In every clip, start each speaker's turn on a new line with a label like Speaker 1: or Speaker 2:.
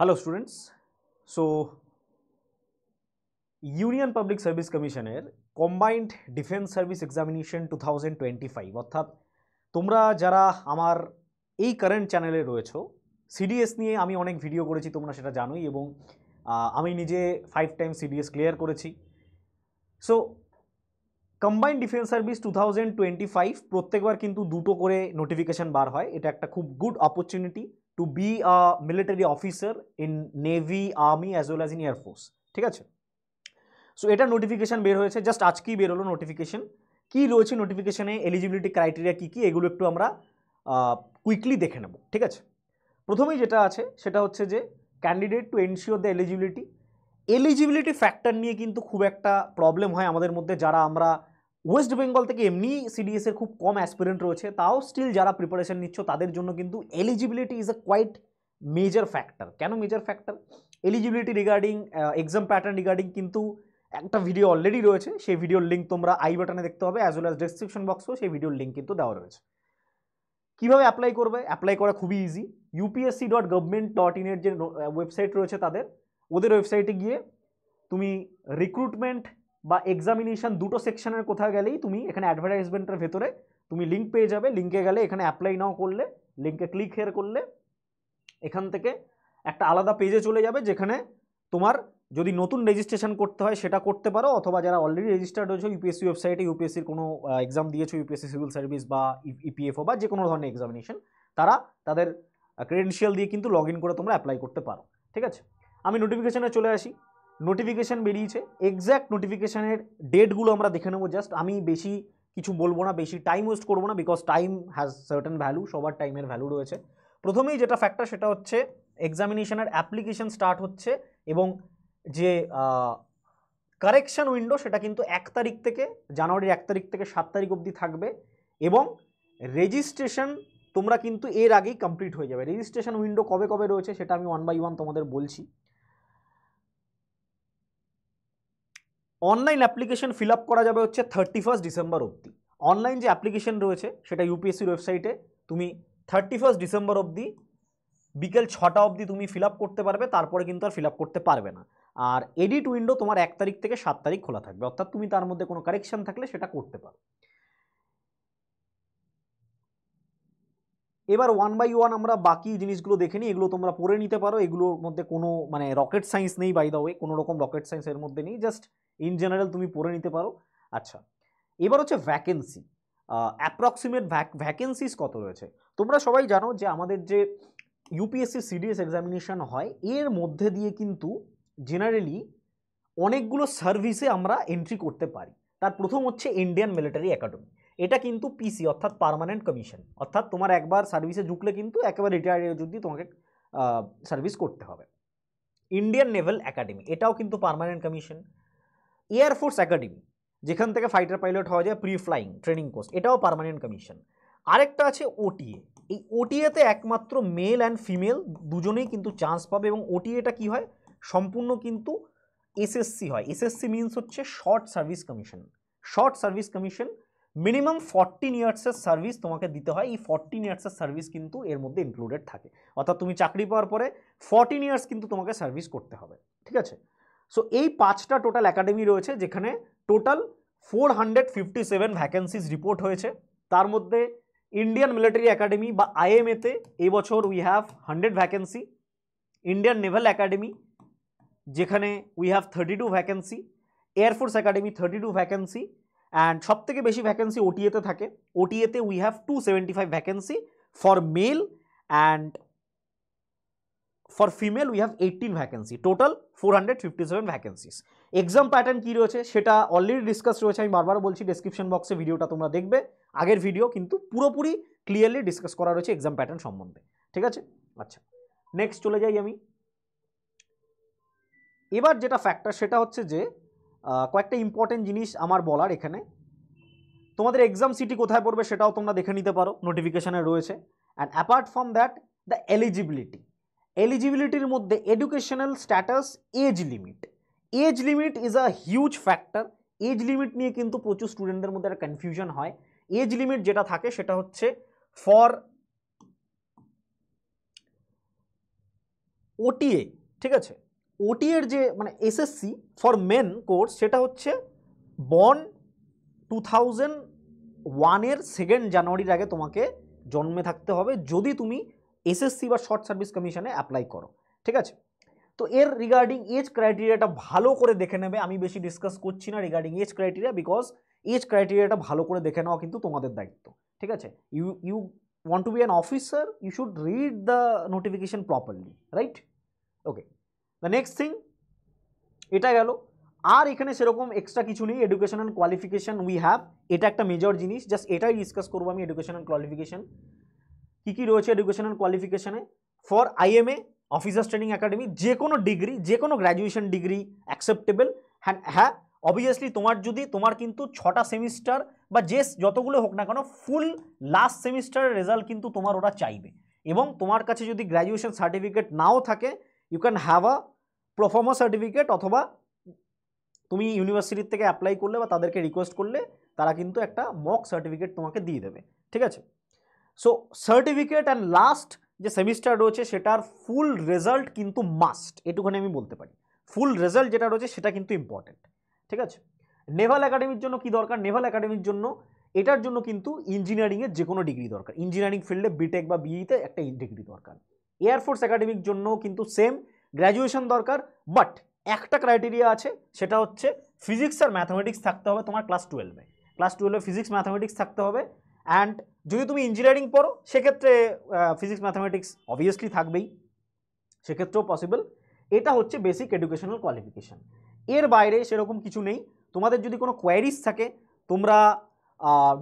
Speaker 1: Hello students. So union public service কমিশনের combined defence service examination 2025 অর্থাৎ তোমরা যারা আমার এই কারেন্ট চ্যানেলে রয়েছো, সিডিএস নিয়ে আমি অনেক ভিডিও করেছি, তোমরা সেটা জানোই, এবং আমি নিজে 5 টাইম সিডিএস ক্লিয়ার করেছি। সো কম্বাইন্ড ডিফেন্স সার্ভিস 2025 প্রত্যেকবার কিন্তু দুটো করে নোটিফিকেশান বার হয়। এটা একটা খুব good opportunity to be a military officer in navy, army as well as in air force. ঠিক আছে? সো এটা নোটিফিকেশান বের হয়েছে, জাস্ট আজকেই বের হলো নোটিফিকেশান। কী রয়েছে নোটিফিকেশানে, এলিজিবিলিটি ক্রাইটেরিয়া কী কী, এগুলো একটু আমরা কুইকলি দেখে নেব। ঠিক আছে? প্রথমেই যেটা আছে সেটা হচ্ছে যে candidate to ensure the eligibility factor নিয়ে কিন্তু খুব একটা প্রবলেম হয় আমাদের মধ্যে, যারা আমরা ওয়েস্ট বেঙ্গল থেকে এমনি সিডিএসের খুব কম অ্যাসপিরেন্ট রয়েছে, তাও স্টিল যারা প্রিপারেশন নিচ্ছ তাদের জন্য কিন্তু eligibility is a quite major factor. কেন major factor? Eligibility regarding exam pattern regarding কিন্তু একটা ভিডিও অলরেডি রয়েছে, সেই ভিডিওর লিঙ্ক তোমরা আই বাটনে দেখতে হবে, অ্যাজ ওয়েল অ্যাজ ডেসক্রিপশন বক্সেও সেই ভিডিওর লিঙ্ক কিন্তু দেওয়া রয়েছে। কীভাবে অ্যাপ্লাই করবে? অ্যাপ্লাই করা খুবই ইজি। upsc.government.in এর যে ওয়েবসাইট রয়েছে ওদের ওয়েবসাইটে গিয়ে তুমি রিক্রুটমেন্ট বা এক্সামিনেশন দুটো সেকশনের কোথাও গেলেই তুমি এখানে অ্যাডভার্টাইজমেন্টের ভেতরে তুমি লিঙ্ক পেয়ে যাবে। লিঙ্কে গেলে এখানে অ্যাপ্লাই নাও করলে, লিঙ্কে ক্লিক হেয়ার করলে এখান থেকে একটা আলাদা পেজে চলে যাবে, যেখানে তোমার যদি নতুন রেজিস্ট্রেশন করতে হয় সেটা করতে পারো, অথবা যারা অলরেডি রেজিস্টার্ড হয়েছে ইউপিএসসি ওয়েবসাইটে, ইউপিএসসির কোনো এক্সাম দিয়েছো, ইউপিএসসি সিভিল সার্ভিস বা ইপিএফও বা যে কোনো ধরনের এক্সামিনেশন, তারা তাদের ক্রেডেনশিয়াল দিয়ে কিন্তু লগ ইন করে তোমরা অ্যাপ্লাই করতে পারো। ঠিক আছে? আমি নোটিফিকেশানে চলে আসি। নোটিফিকেশান বেরিয়েছে, এক্স্যাক্ট নোটিফিকেশানের ডেটগুলো আমরা দেখে নেবো। জাস্ট আমি বেশি কিছু বলবো না, বেশি টাইম ওয়েস্ট করবো না, because time has certain value, সবার টাইমের ভ্যালু রয়েছে। প্রথমেই যেটা ফ্যাক্টর সেটা হচ্ছে এক্সামিনেশনের অ্যাপ্লিকেশন স্টার্ট হচ্ছে, এবং যে কারেকশন উইন্ডো সেটা কিন্তু 1 তারিখ থেকে, জানুয়ারির 1 তারিখ থেকে 7 তারিখ অবধি থাকবে, এবং রেজিস্ট্রেশন তোমরা কিন্তু এর আগেই কমপ্লিট হয়ে যাবে। রেজিস্ট্রেশন উইন্ডো কবে কবে রয়েছে সেটা আমি 1 বাই 1 তোমাদের বলছি। অনলাইন অ্যাপ্লিকেশন ফিল আপ করা যাবে হচ্ছে 31 ডিসেম্বর অবধি। অনলাইন যে অ্যাপ্লিকেশন রয়েছে সেটা ইউপিএসসির ওয়েবসাইটে তুমি 31 ডিসেম্বর অবধি বিকেল 6টা অবধি তুমি ফিল আপ করতে পারবে, তারপরে কিন্তু আর ফিল আপ করতে পারবে না। আর এডিট উইন্ডো তোমার 1 তারিখ থেকে 7 তারিখ খোলা থাকবে, অর্থাৎ তুমি তার মধ্যে কোনো কারেকশন থাকলে সেটা করতে পারো। এবার 1 বাই 1 আমরা বাকি জিনিসগুলো দেখে নিই, এগুলো তোমরা পড়ে নিতে পারো। এগুলোর মধ্যে কোনো রকেট সায়েন্স নেই, বাই দ্য ওয়ে, কোনো রকম রকেট সায়েন্স এর মধ্যে নেই, জাস্ট ইন জেনারেল তুমি পড়ে নিতে পারো। আচ্ছা, এবার হচ্ছে ভ্যাকেন্সি, অ্যাপ্রক্সিমেট ভ্যাকেন্সিস কত রয়েছে। তোমরা সবাই জানো যে আমাদের যে ইউপিএসসি সিডিএস এক্সামিনেশন হয়, এর মধ্যে দিয়ে কিন্তু জেনারেলি অনেকগুলো সার্ভিসে আমরা এন্ট্রি করতে পারি। তার প্রথম হচ্ছে ইন্ডিয়ান মিলিটারি একাডেমি। এটা কিন্তু পিসি অর্থাৎ পার্মানেন্ট কমিশন, অর্থাৎ তোমার একবার সার্ভিসে ঢুকলে কিন্তু একেবারে রিটায়ার্ড অবধি তোমাকে সার্ভিস করতে হবে। ইন্ডিয়ান নেভাল একাডেমি, এটাও কিন্তু পার্মানেন্ট কমিশন। এয়ারফোর্স একাডেমি, যেখান থেকে ফাইটার পাইলট হওয়া যায়, প্রি ফ্লাইং ট্রেনিং কোর্স, এটাও পার্মানেন্ট কমিশন। আরেকটা আছে ওটিএ। এই ওটিএতে একমাত্র মেল অ্যান্ড ফিমেল দুজনেই কিন্তু চান্স পাবে, এবং ওটিএটা কি হয়, সম্পূর্ণ কিন্তু এসএসসি হয়। এসএসসি মিনস হচ্ছে short service commission. Short service commission, minimum 14 ইয়ার্সের সার্ভিস তোমাকে দিতে হয়। এই 14 ইয়ার্সের সার্ভিস কিন্তু এর মধ্যে ইনক্লুডেড থাকে, অর্থাৎ তুমি চাকরি পাওয়ার পরে 14 ইয়ার্স কিন্তু তোমাকে সার্ভিস করতে হবে। ঠিক আছে? সো এই 5টা টোটাল একাডেমি রয়েছে, যেখানে টোটাল 457 ভ্যাকেন্সিজ রিপোর্ট হয়েছে। তার মধ্যে ইন্ডিয়ান মিলিটারি একাডেমি বা আইএমএতে এই বছর we have 100 vacancy. Indian naval academy, যেখানে we have 32 vacancy. Air force academy 32 vacancy, and সব থেকে বেশি ভ্যাকেন্সি ওটিএতে থাকে। ওটিএতে we have 275 vacancy for male, and for female we have 18 vacancy. Total 457 vacancies. Exam pattern কী রয়েছে সেটা অলরেডি ডিসকাস রয়েছে, আমি বারবার বলছি ডেসক্রিপশন বক্সে ভিডিওটা তোমরা দেখবে। আগের ভিডিও কিন্তু পুরোপুরি ক্লিয়ারলি ডিসকাস করা রয়েছে এক্সাম প্যাটার্ন সম্বন্ধে। ঠিক আছে? আচ্ছা, নেক্সট চলে যাই আমি। এবার যেটা ফ্যাক্টর সেটা হচ্ছে যে কয়েকটা ইম্পর্টেন্ট জিনিস আমার বলার এখানে। তোমাদের এক্সাম সিটি কোথায় পড়বে সেটাও তোমরা দেখে নিতে পারো, নোটিফিকেশানে রয়েছে। And apart from that, the এলিজিবিলিটির মধ্যে educational status, age limit. Age limit is a huge factor. Age limit নিয়ে কিন্তু প্রচুর স্টুডেন্টদের মধ্যে একটা কনফিউশন হয়। এজ লিমিট যেটা থাকে সেটা হচ্ছে ফর ওটিএ, ঠিক আছে, ওটিএর যে মানে এসএসসি ফর মেন কোর্স সেটা হচ্ছে বর্ন 2001-এর 2 জানুয়ারির আগে তোমাকে জন্মে থাকতে হবে যদি তুমি এসএসসি বা শর্ট সার্ভিস কমিশনে অ্যাপ্লাই করো, ঠিক আছে। তো এর রিগার্ডিং এজ ক্রাইটেরিয়াটা ভালো করে দেখে নেবে, আমি বেশি ডিসকাস করছি না regarding age criteria, because age ক্রাইটেরিয়াটা ভালো করে দেখে নেওয়া কিন্তু তোমাদের দায়িত্ব, ঠিক আছে। You want to be an officer, you should read the notification properly, right? Okay, the next thing, এটা গেল। আর এখানে সেরকম এক্সট্রা কিছু নেই। Education and qualification we have, এটা একটা মেজর জিনিস, জাস্ট এটাই ডিসকাস করবো আমি। এডুকেশন অ্যান্ড কোয়ালিফিকেশন কী কী রয়েছে এডুকেশন অ্যান্ড কোয়ালিফিকেশনে? For IMA officers training academy যে কোনো ডিগ্রি, যে কোনো গ্র্যাজুয়েশন ডিগ্রি অ্যাকসেপ্টেবল। হ্যাঁ অবভিয়াসলি তোমার কিন্তু 6টা সেমিস্টার বা যতগুলো হোক না কেন ফুল লাস্ট সেমিস্টারের রেজাল্ট কিন্তু তোমার ওরা চাইবে। এবং তোমার কাছে যদি গ্র্যাজুয়েশন সার্টিফিকেট নাও থাকে, you can have a proforma certificate, অথবা তুমি ইউনিভার্সিটির থেকে অ্যাপ্লাই করলে বা তাদেরকে রিকোয়েস্ট করলে তারা কিন্তু একটা মক সার্টিফিকেট তোমাকে দিয়ে দেবে, ঠিক আছে। সো সার্টিফিকেট অ্যান্ড লাস্ট যে সেমিস্টার রয়েছে সেটার ফুল রেজাল্ট কিন্তু মাস্ট, এটুখানি আমি বলতে পারি। ফুল রেজাল্ট যেটা রয়েছে সেটা কিন্তু ইম্পর্টেন্ট, ঠিক আছে। নেভাল একাডেমির জন্য কি দরকার? নেভাল একাডেমির জন্য এটার জন্য কিন্তু ইঞ্জিনিয়ারিংয়ের যে কোনো ডিগ্রি দরকার। ইঞ্জিনিয়ারিং ফিল্ডে বিটেক বা বিইতে একটা ডিগ্রি দরকার। এয়ারফোর্স একাডেমির জন্য কিন্তু সেম গ্র্যাজুয়েশন দরকার, বাট একটা ক্রাইটেরিয়া আছে, সেটা হচ্ছে ফিজিক্স আর ম্যাথামেটিক্স থাকতে হবে তোমার ক্লাস 12-এ। ক্লাস 12-এ ফিজিক্স ম্যাথামেটিক্স থাকতে হবে। অ্যান্ড যদি তুমি ইঞ্জিনিয়ারিং পড়ো সেক্ষেত্রে ফিজিক্স ম্যাথামেটিক্স অবভিয়াসলি থাকবেই, সেক্ষেত্রেও পসিবল। এটা হচ্ছে বেসিক এডুকেশনাল কোয়ালিফিকেশান। এর বাইরে সেরকম কিছু নেই। তোমাদের যদি কোনো কোয়ারিজ থাকে তোমরা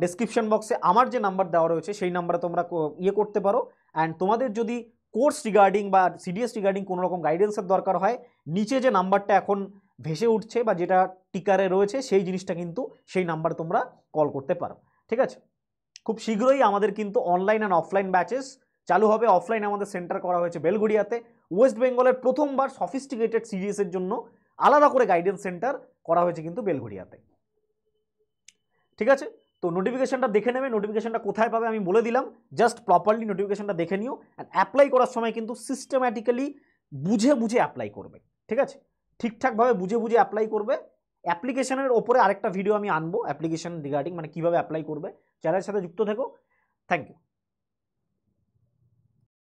Speaker 1: ডেসক্রিপশন বক্সে আমার যে নাম্বার দেওয়া রয়েছে সেই নাম্বারে তোমরা করতে পারো। অ্যান্ড তোমাদের যদি কোর্স রিগার্ডিং বা সিডিএস রিগার্ডিং কোনো রকম গাইডেন্সের দরকার হয়, নিচে যে নাম্বারটা এখন ভেসে উঠছে বা যেটা টিকারে রয়েছে সেই জিনিসটা কিন্তু সেই নাম্বারে তোমরা কল করতে পারো, ঠিক আছে। খুব শীঘ্রই আমাদের কিন্তু অনলাইন অ্যান্ড অফলাইন ব্যাচেস চালু হবে। অফলাইন আমাদের সেন্টার করা হয়েছে বেলঘড়িয়াতে। ওয়েস্ট বেঙ্গলের প্রথমবার সফিস্টিকেটেড সিরিজের জন্য আলাদা করে গাইডেন্স সেন্টার করা হয়েছে কিন্তু বেলঘড়িয়াতে, ঠিক আছে। তো নোটিফিকেশনটা দেখে নেবে, নোটিফিকেশনটা কোথায় পাবে আমি বলে দিলাম, জাস্ট প্রপারলি নোটিফিকেশনটা দেখে নিও। অ্যান্ড অ্যাপ্লাই করার সময় কিন্তু সিস্টেম্যাটিক্যালি বুঝে অ্যাপ্লাই করবে, ঠিক আছে। ঠিকঠাকভাবে বুঝে অ্যাপ্লাই করবে। অ্যাপ্লিকেশনের ওপরে আরেকটা ভিডিও আমি আনবো, অ্যাপ্লিকেশন রিগার্ডিং মানে কীভাবে অ্যাপ্লাই করবে। চ্যানেলের সাথে যুক্ত থেকো। Thank you.